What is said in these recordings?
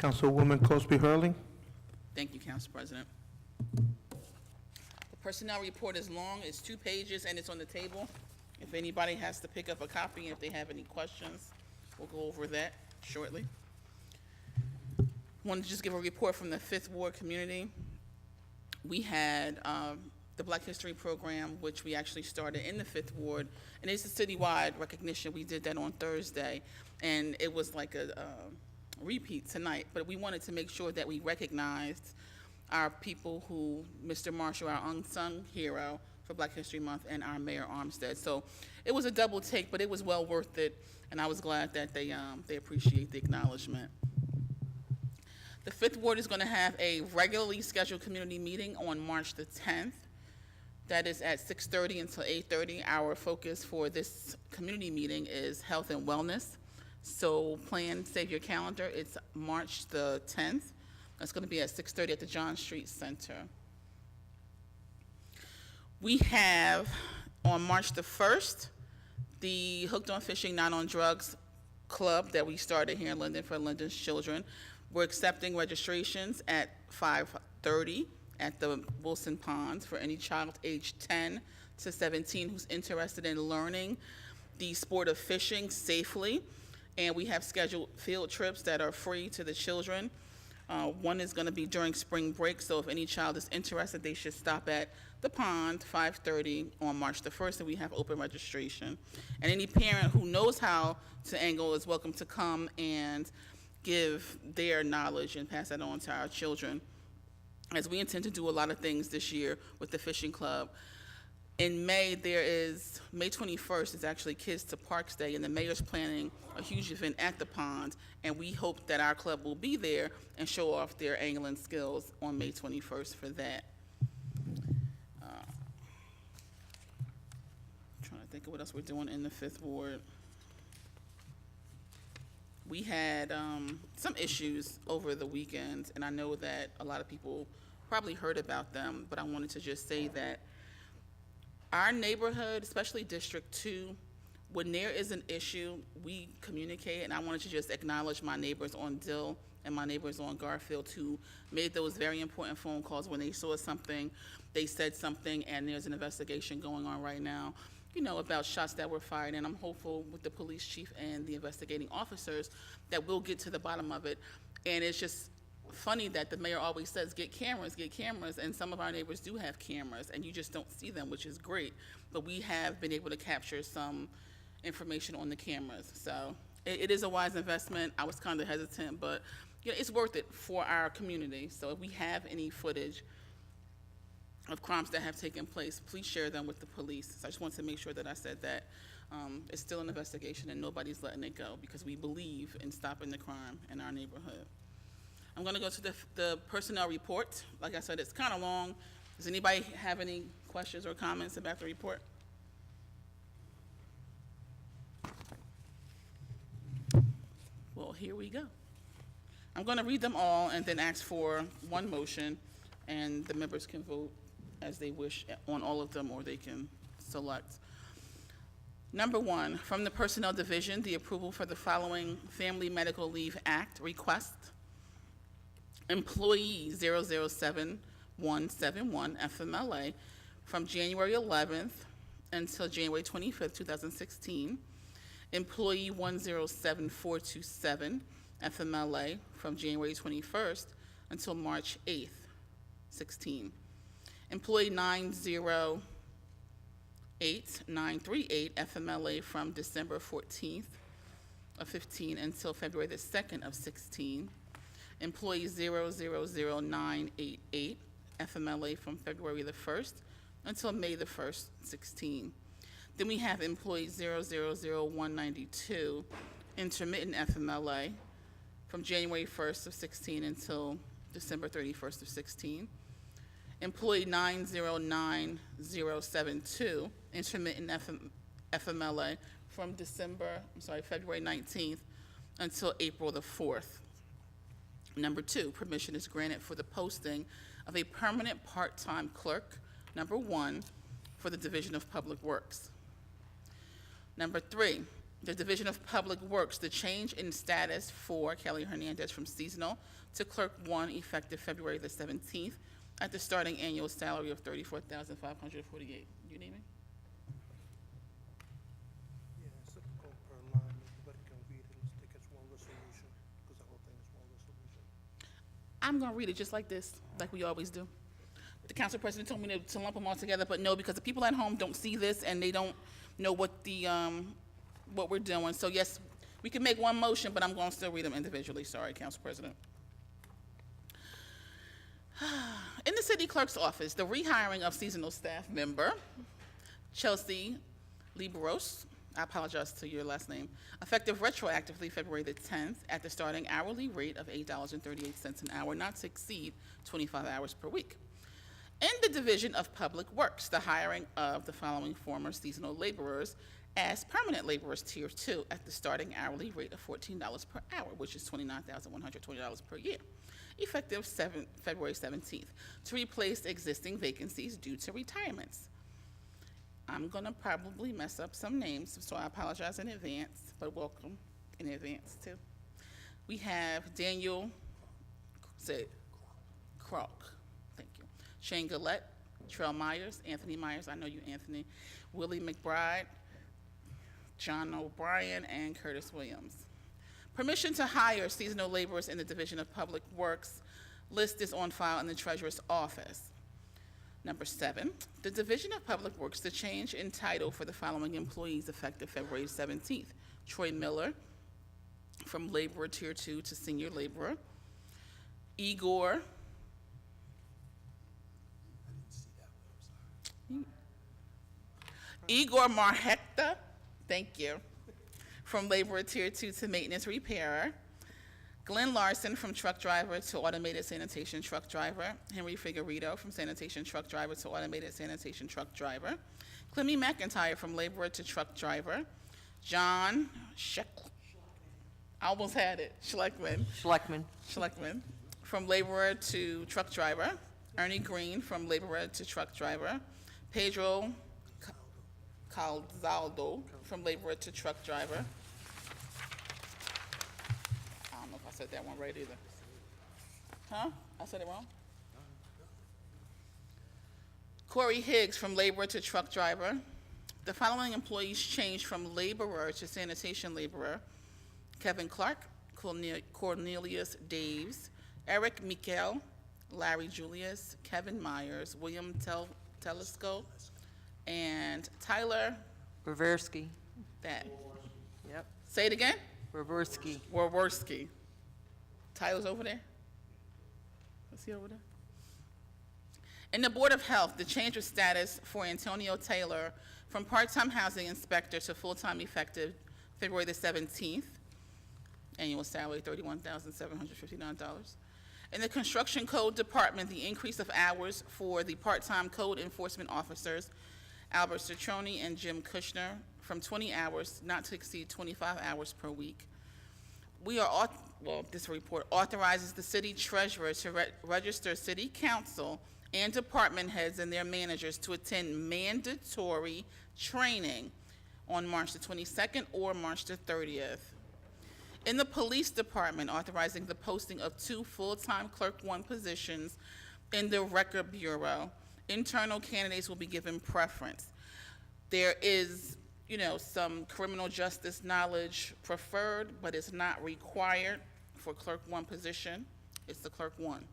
Councilwoman Cosby-Hurling. Thank you, Council President. The personnel report is long, it's 2 pages, and it's on the table. If anybody has to pick up a copy, if they have any questions, we'll go over that shortly. Wanted to just give a report from the 5th Ward community. We had the Black History Program, which we actually started in the 5th Ward, and it's a citywide recognition. We did that on Thursday, and it was like a repeat tonight, but we wanted to make sure that we recognized our people who, Mr. Marshall, our unsung hero for Black History Month, and our Mayor Armstead. So it was a double take, but it was well worth it, and I was glad that they appreciate the acknowledgement. The 5th Ward is going to have a regularly scheduled community meeting on March the 10th. That is at 6:30 until 8:30. Our focus for this community meeting is health and wellness. So save your calendar. It's March the 10th. That's going to be at 6:30 at the John Street Center. We have on March the 1st, the Hooked on Fishing, Not on Drugs Club that we started here in Linden for Linden's children. We're accepting registrations at 5:30 at the Wilson Ponds for any child aged 10 to 17 who's interested in learning the sport of fishing safely. And we have scheduled field trips that are free to the children. One is going to be during spring break, so if any child is interested, they should stop at the pond 5:30 on March the 1st, and we have open registration. And any parent who knows how to angle is welcome to come and give their knowledge and pass that on to our children, as we intend to do a lot of things this year with the fishing club. In May, May 21st is actually Kids to Parks Day, and the mayor's planning a huge event at the pond, and we hope that our club will be there and show off their angling skills on May 21st for that. Trying to think of what else we're doing in the 5th Ward. We had some issues over the weekend, and I know that a lot of people probably heard about them, but I wanted to just say that our neighborhood, especially District 2, when there is an issue, we communicate, and I wanted to just acknowledge my neighbors on Dill and my neighbors on Garfield who made those very important phone calls when they saw something, they said something, and there's an investigation going on right now, about shots that were fired, and I'm hopeful with the police chief and the investigating officers that we'll get to the bottom of it. And it's just funny that the mayor always says, get cameras, and some of our neighbors do have cameras, and you just don't see them, which is great. But we have been able to capture some information on the cameras. So it is a wise investment. I was kind of hesitant, but it's worth it for our community. So if we have any footage of crimes that have taken place, please share them with the police. So I just wanted to make sure that I said that. It's still an investigation, and nobody's letting it go, because we believe in stopping the crime in our neighborhood. I'm going to go to the personnel report. Like I said, it's kind of long. Does anybody have any questions or comments about the report? Well, here we go. I'm going to read them all and then ask for one motion, and the members can vote as they wish on all of them, or they can select. Number 1, from the Personnel Division, the approval for the following Family Medical Leave Act request. Employee 007171 FMLA from January 11th until January 25th, 2016. Employee 107427 FMLA from January 21st until March 8th, 16. Employee 908938 FMLA from December 14th of 15 until February the 2nd of 16. Employee 000988 FMLA from February the 1st until May the 1st, 16. Then we have employee 000192 intermittent FMLA from January 1st of 16 until December 31st of 16. Employee 909072 intermittent FMLA from February 19th until April the 4th. Number 2, permission is granted for the posting of a permanent part-time clerk, number 1, for the Division of Public Works. Number 3, The Division of Public Works, the change in status for Kelly Hernandez from seasonal to Clerk 1 effective February the 17th at the starting annual salary of $34,548. You name it? Yeah, it's typical per line, everybody can read it, let's take it as one resolution, because the whole thing is one resolution. I'm going to read it just like this, like we always do. The council president told me to lump them all together, but no, because the people at home don't see this and they don't know what what we're doing. So yes, we can make one motion, but I'm going to still read them individually. Sorry, Council President. In the city clerk's office, the rehiring of seasonal staff member, Chelsea Liberos, I apologize to your last name, effective retroactively February the 10th at the starting hourly rate of $8.38 an hour, not to exceed 25 hours per week. In the Division of Public Works, the hiring of the following former seasonal laborers as permanent laborers Tier 2 at the starting hourly rate of $14 per hour, which is $29,120 per year, effective February 17th, to replace existing vacancies due to retirements. I'm going to probably mess up some names, so I apologize in advance, but welcome in advance too. We have Daniel Kroc, thank you. Shane Gillette, Trell Myers, Anthony Myers, I know you, Anthony, Willie McBride, John O'Brien, and Curtis Williams. Permission to hire seasonal laborers in the Division of Public Works list is on file in the Treasurer's office. Number 7, the Division of Public Works, the change in title for the following employees effective February 17th. Troy Miller, from laborer Tier 2 to senior laborer. Igor Marhecta, thank you, from laborer Tier 2 to maintenance repairer. Glenn Larson, from truck driver to automated sanitation truck driver. Henry Figueredo, from sanitation truck driver to automated sanitation truck driver. Clemmy McIntyre, from laborer to truck driver. John I almost had it, Schleckman, from laborer to truck driver. Ernie Green, from laborer to truck driver. Pedro Calzaldo, from laborer to truck driver. I don't know if I said that one right either. Huh? I said it wrong? Corey Higgs, from laborer to truck driver. The following employees changed from laborer to sanitation laborer: Kevin Clark, Cornelius Daves, Eric Mikel, Larry Julius, Kevin Myers, William Telesco, and Tyler Wawerski. That. Yep. Say it again? Wawerski. Tyler's over there? Is he over there? In the Board of Health, the change of status for Antonio Taylor from part-time housing inspector to full-time effective February the 17th. Annual salary $31,759. In the Construction Code Department, the increase of hours for the part-time code enforcement officers, Albert Citroni and Jim Kushner, from 20 hours not to exceed 25 hours per week. This report authorizes the city treasurer to register city council and department heads and their managers to attend mandatory training on March the 22nd or March the 30th. In the police department, authorizing the posting of 2 full-time Clerk 1 positions in the Record Bureau. Internal candidates will be given preference. There is, some criminal justice knowledge preferred, but it's not required for Clerk 1 position. It's the Clerk 1.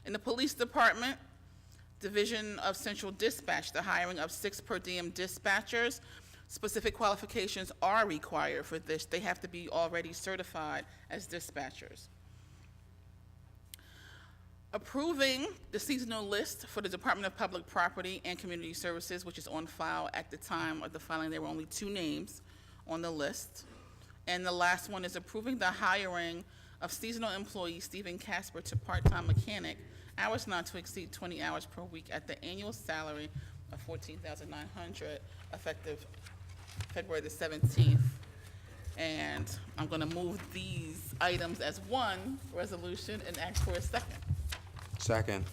In the police department, Division of Central Dispatch, the hiring of 6 per diem dispatchers. Specific qualifications are required for this. They have to be already certified as dispatchers. Approving the seasonal list for the Department of Public Property and Community Services, which is on file at the time of the filing. There were only 2 names on the list. And the last one is approving the hiring of seasonal employee Stephen Casper to part-time mechanic, hours not to exceed 20 hours per week at the annual salary of $14,900, effective February the 17th. And I'm going to move these items as one resolution and ask for a second. Second.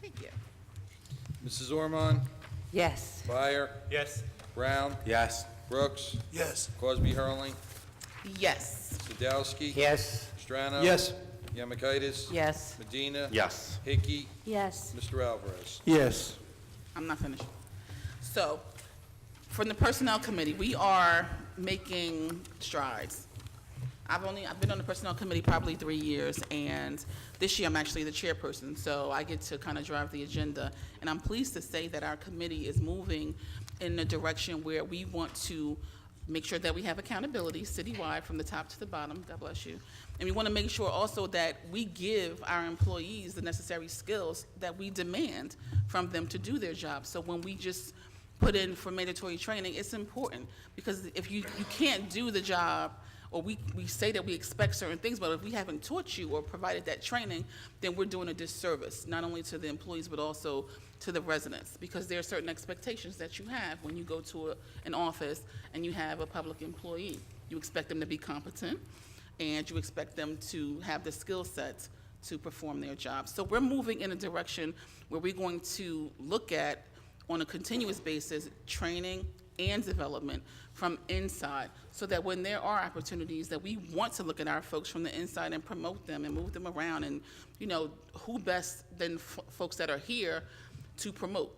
Thank you. Mrs. Ormond? Yes. Byer? Yes. Brown? Yes. Brooks, Yes. Cosby-Hurling, Yes. Sadowski. Yes. Strano. Yes. Yamakitis. Yes. Medina. Yes. Hickey. Yes. Mr. Alvarez. Yes. I'm not finished. So, from the Personnel Committee, we are making strides. I've been on the Personnel Committee probably 3 years, and this year I'm actually the chairperson, so I get to kind of drive the agenda. And I'm pleased to say that our committee is moving in a direction where we want to make sure that we have accountability citywide from the top to the bottom, God bless you. And we want to make sure also that we give our employees the necessary skills that we demand from them to do their job. So when we just put in for mandatory training, it's important, because if you can't do the job, or we say that we expect certain things, but if we haven't taught you or provided that training, then we're doing a disservice, not only to the employees, but also to the residents, because there are certain expectations that you have when you go to an office and you have a public employee. You expect them to be competent, and you expect them to have the skill sets to perform their job. So we're moving in a direction where we're going to look at, on a continuous basis, training and development from inside, so that when there are opportunities, that we want to look at our folks from the inside and promote them and move them around. And, you know, who best than folks that are here to promote?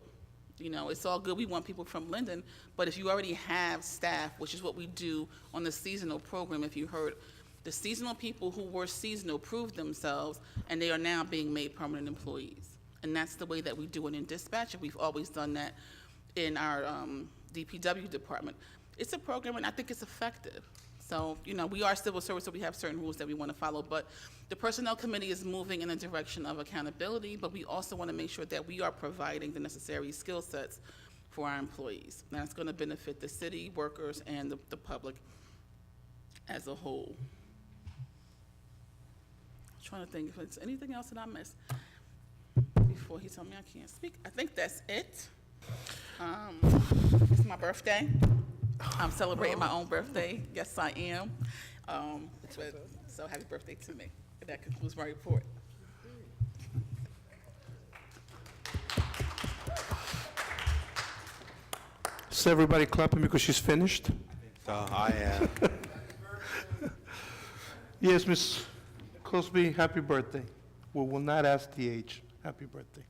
You know, it's all good, we want people from Linden, but if you already have staff, which is what we do on the seasonal program, if you heard, the seasonal people who were seasonal proved themselves, and they are now being made permanent employees. And that's the way that we do it in dispatch, and we've always done that in our DPW department. It's a program, and I think it's effective. So, you know, we are civil service, so we have certain rules that we want to follow, but the Personnel Committee is moving in the direction of accountability, but we also want to make sure that we are providing the necessary skill sets for our employees. And that's going to benefit the city workers and the public as a whole. I'm trying to think if there's anything else that I missed before he told me I can't speak. I think that's it. It's my birthday. I'm celebrating my own birthday. Yes, I am. So happy birthday to me. And that concludes my report. Is everybody clapping because she's finished? I am. Yes, Miss Cosby, happy birthday. We will not ask the age. Happy birthday.